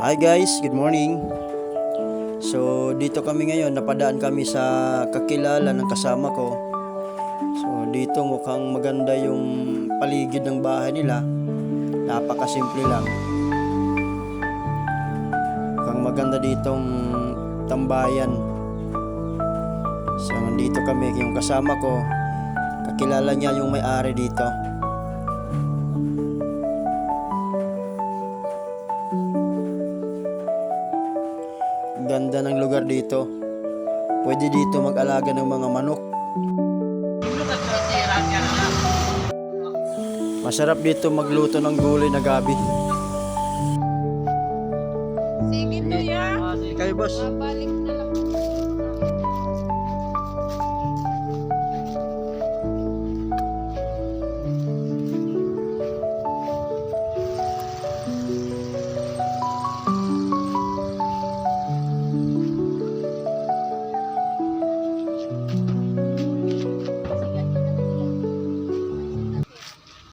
Hi guys, good morning. So dito kami ngayon, napadaan kami sa kakilala ng kasama ko. So dito mukhang maganda yung paligid ng bahay nila. Napakasimple lang. Mukhang maganda ditong tambayan. So nandito kami, yung kasama ko, kakilala niya yung may-ari dito. Ganda ng lugar dito. Pwede dito mag-alaga ng mga manok. Masarap dito magluto ng gulay na gabi. Sige to ya. Ikaw boss. Balik